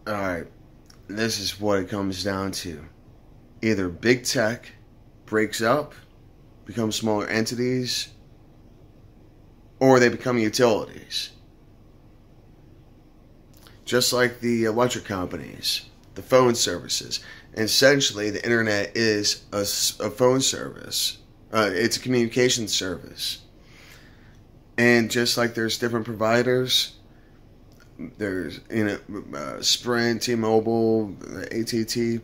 Alright, this is what it comes down to. Either big tech breaks up, becomes smaller entities, or they become utilities. Just like the electric companies, the phone services. And essentially, the internet is a phone service. It's a communication service. And just like there's different providers, there's Sprint, T-Mobile, AT&T.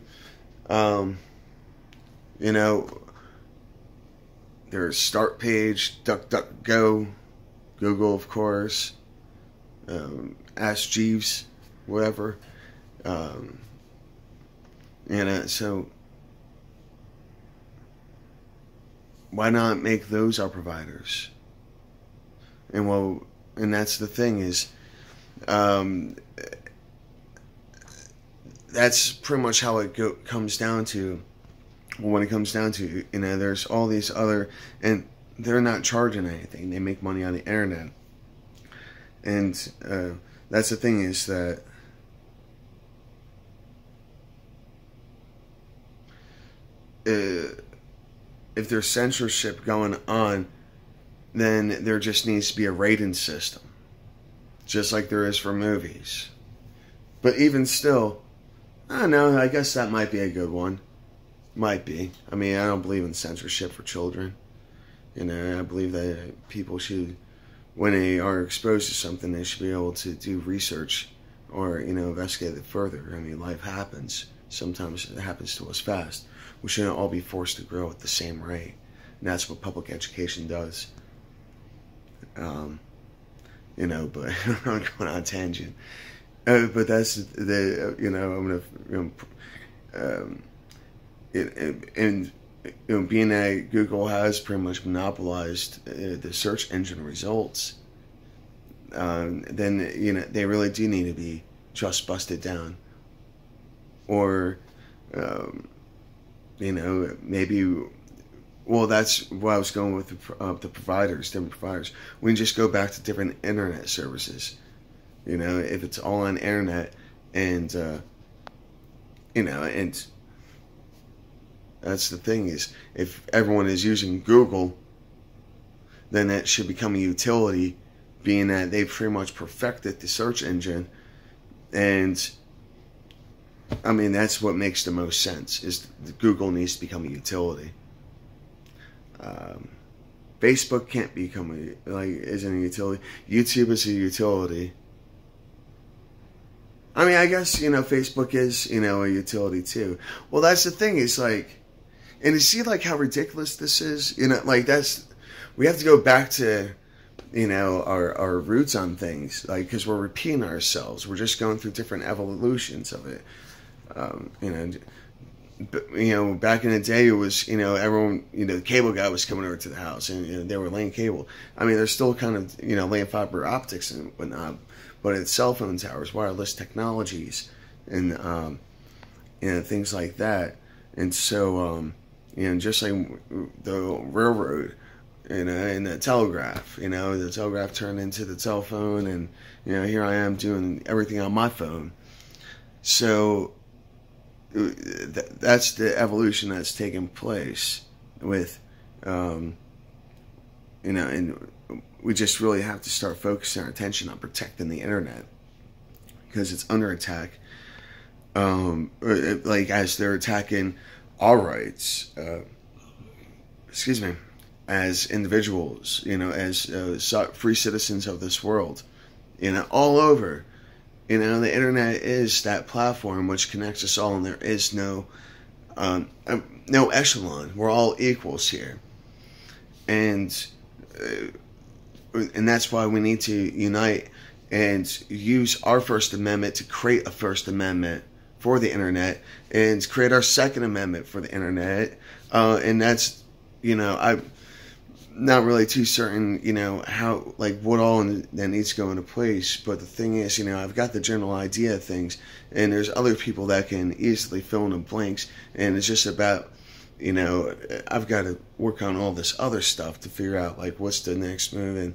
There's StartPage, DuckDuckGo, Google, of course, Ask Jeeves, whatever. So why not make those our providers? And that's the thing is, that's pretty much how it comes down to. When it comes down to, there's all these other, and they're not charging anything. They make money on the internet. And that's the thing is that if there's censorship going on, then there just needs to be a rating system, just like there is for movies. But even still, I don't know, I guess that might be a good one. Might be. I mean, I don't believe in censorship for children. I believe that people should, when they are exposed to something, they should be able to do research or, investigate it further. I mean, life happens. Sometimes it happens to us fast. We shouldn't all be forced to grow at the same rate. And that's what public education does. But I'm going on a tangent. But that's the, I'm going to, being that Google has pretty much monopolized the search engine results, then they really do need to be just busted down, or maybe. Well, that's what I was going with the providers, different providers. We can just go back to different internet services. If it's all on internet, and and that's the thing is, if everyone is using Google, then that should become a utility, being that they've pretty much perfected the search engine. And I mean, that's what makes the most sense, is Google needs to become a utility. Facebook can't become isn't a utility. YouTube is a utility. I mean, I guess, Facebook is, a utility too. Well, that's the thing, is and you see how ridiculous this is? We have to go back to, our roots on things, because we're repeating ourselves. We're just going through different evolutions of it. Back in the day, it was, everyone, the cable guy was coming over to the house, and they were laying cable. I mean, they're still kind of, laying fiber optics and whatnot, but it's cell phone towers, wireless technologies, and, things like that. And so, just like the railroad, and the telegraph, the telegraph turned into the telephone, and, here I am doing everything on my phone. So, that's the evolution that's taken place with, and we just really have to start focusing our attention on protecting the internet, because it's under attack. As they're attacking our rights, as individuals, as free citizens of this world, all over. The internet is that platform which connects us all, and there is no echelon. We're all equals here, and that's why we need to unite and use our First Amendment to create a First Amendment for the internet, and create our Second Amendment for the internet. And that's, I'm not really too certain, how, what all that needs to go into place. But the thing is, I've got the general idea of things, and there's other people that can easily fill in the blanks. And it's just about, I've got to work on all this other stuff to figure out, what's the next move. And,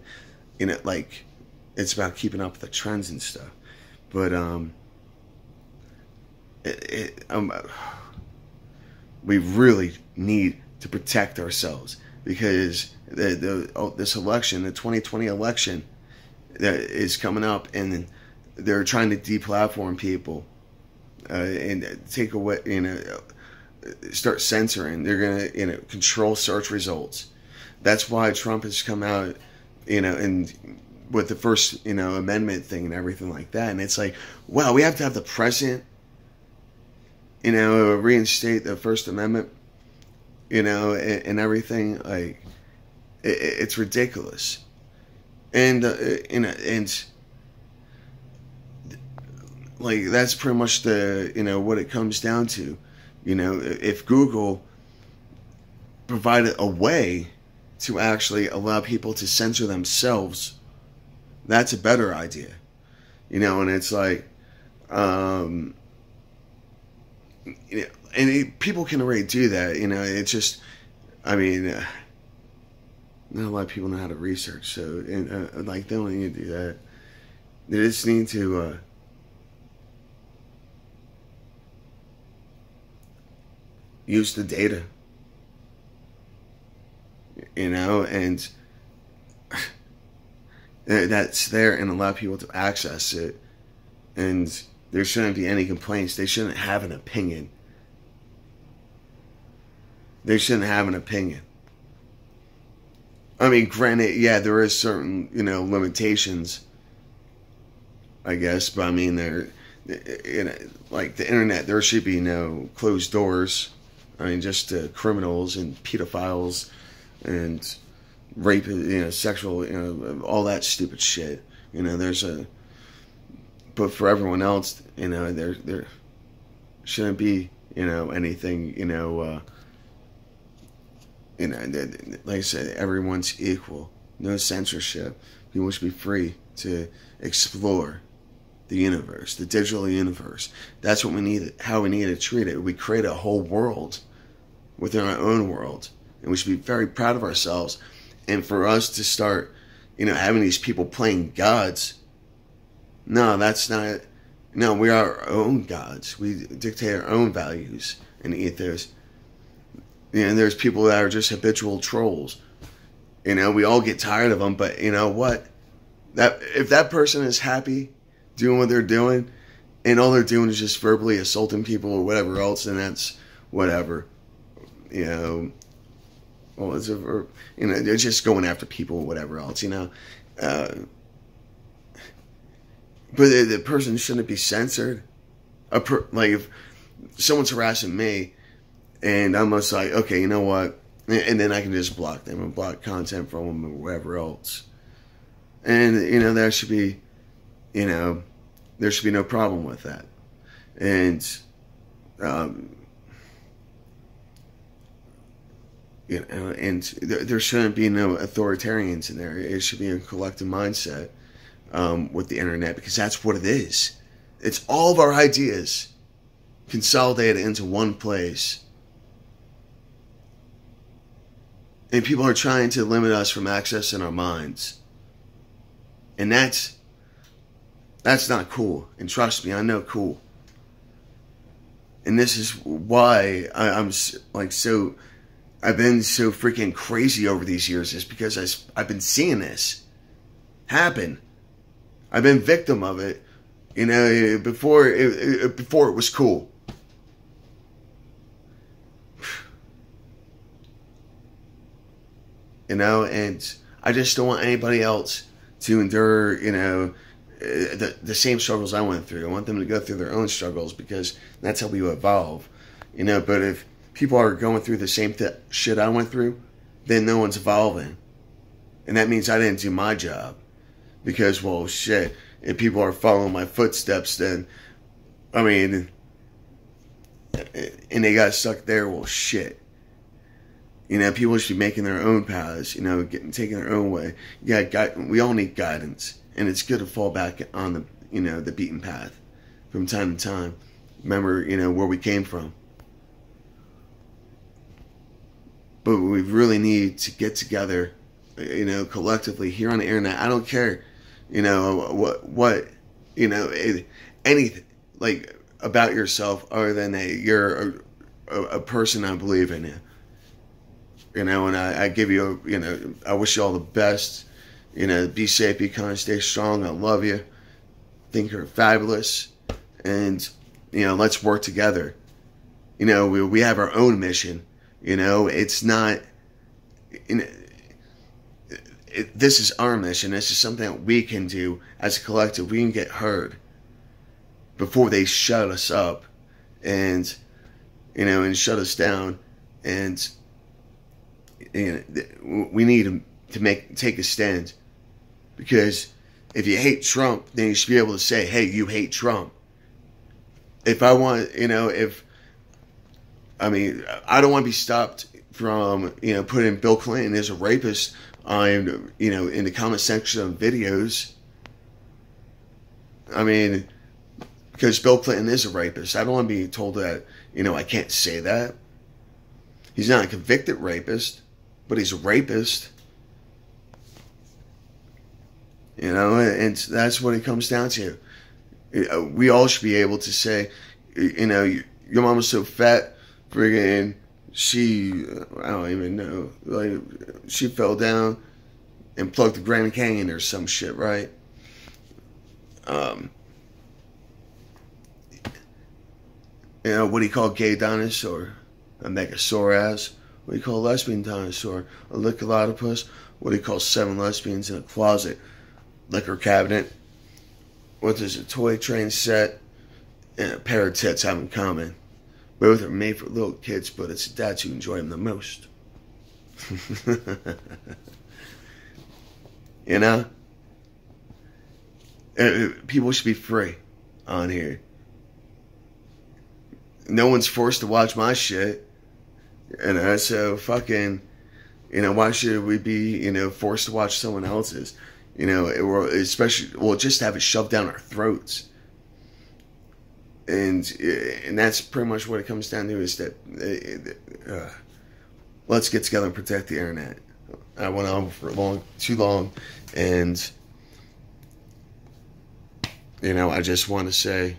it's about keeping up with the trends and stuff. But, we really need to protect ourselves, because this election, the 2020 election, that is coming up, and they're trying to deplatform people and take away, start censoring. They're gonna, control search results. That's why Trump has come out, and with the first, amendment thing and everything like that. And it's like, wow, we have to have the president, reinstate the First Amendment, and everything. Like, it's ridiculous. And like, that's pretty much the, what it comes down to. If Google provided a way to actually allow people to censor themselves, that's a better idea. And it's like, and people can already do that. It's just, not a lot of people know how to research, so they don't need to do that. They just need to use the data, and that's there, and allow people to access it. And there shouldn't be any complaints. They shouldn't have an opinion. They shouldn't have an opinion. Granted, yeah, there is certain, limitations, I guess, but there, like the internet, there should be no closed doors. Just criminals and pedophiles and rape, sexual, all that stupid shit. But for everyone else, there shouldn't be, anything, like I said, everyone's equal. No censorship. People should be free to explore the universe, the digital universe. That's what we need, how we need to treat it. We create a whole world within our own world, and we should be very proud of ourselves. And for us to start, having these people playing gods, no, that's not. No, we are our own gods. We dictate our own values and ethos. And there's people that are just habitual trolls. We all get tired of them, but you know what? That if that person is happy doing what they're doing, and all they're doing is just verbally assaulting people or whatever else, then that's whatever. Well, they're just going after people or whatever else, But the person shouldn't be censored. Like, if someone's harassing me, and I'm just like, okay, you know what? And then I can just block them and block content from them or whatever else. And, there should be, there should be no problem with that. And, and there shouldn't be no authoritarians in there. It should be a collective mindset with the internet, because that's what it is. It's all of our ideas consolidated into one place. And people are trying to limit us from accessing our minds. And that's not cool. And trust me, I know cool. And this is why I've been so freaking crazy over these years, is because I've been seeing this happen. I've been victim of it, before it was cool. And I just don't want anybody else to endure, the same struggles I went through. I want them to go through their own struggles, because that's how we evolve, But if people are going through the same shit I went through, then no one's evolving. And that means I didn't do my job. Because, well, shit, if people are following my footsteps, then, and they got stuck there, well, shit. People should be making their own paths, taking their own way. Yeah, we all need guidance, and it's good to fall back on the beaten path from time to time. Remember, where we came from. But we really need to get together, collectively here on the internet. I don't care, anything. Like, about yourself other than you're a person. I believe in you. You know, and I give you, you know, I wish you all the best. You know, be safe, be kind, stay strong. I love you. Think you're fabulous. And, you know, let's work together. You know, we have our own mission. You know, it's not, this is our mission. This is something that we can do as a collective. We can get heard before they shut us up and, you know, and shut us down. And, you know, we need to take a stand, because if you hate Trump, then you should be able to say, hey, you hate Trump. If I want, you know, I don't want to be stopped from, you know, putting Bill Clinton as a rapist on, you know, in the comment section of videos. I mean, because Bill Clinton is a rapist. I don't want to be told that, you know, I can't say that. He's not a convicted rapist, but he's a rapist. You know, and that's what it comes down to. We all should be able to say, you know, your mom was so fat, friggin', I don't even know, like, she fell down and plugged the Grand Canyon or some shit, right? You know, what do you call gay dinosaur? A megasaurus. What do you call lesbian dinosaur? A lickalotopus. What do you call 7 lesbians in a closet? Liquor cabinet. What does a toy train set and a pair of tits have in common? Both are made for little kids, but it's the dads who enjoy them the most. You know? People should be free on here. No one's forced to watch my shit. You know, so fucking, you know, why should we be, you know, forced to watch someone else's? You know, especially, well, just have it shoved down our throats. And that's pretty much what it comes down to, is that let's get together and protect the internet. I went on for too long, and, you know, I just want to say,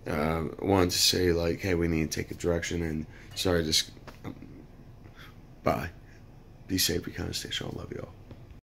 like, hey, we need to take a direction, and sorry, just, bye. Be safe, be kind, stay strong, love you all.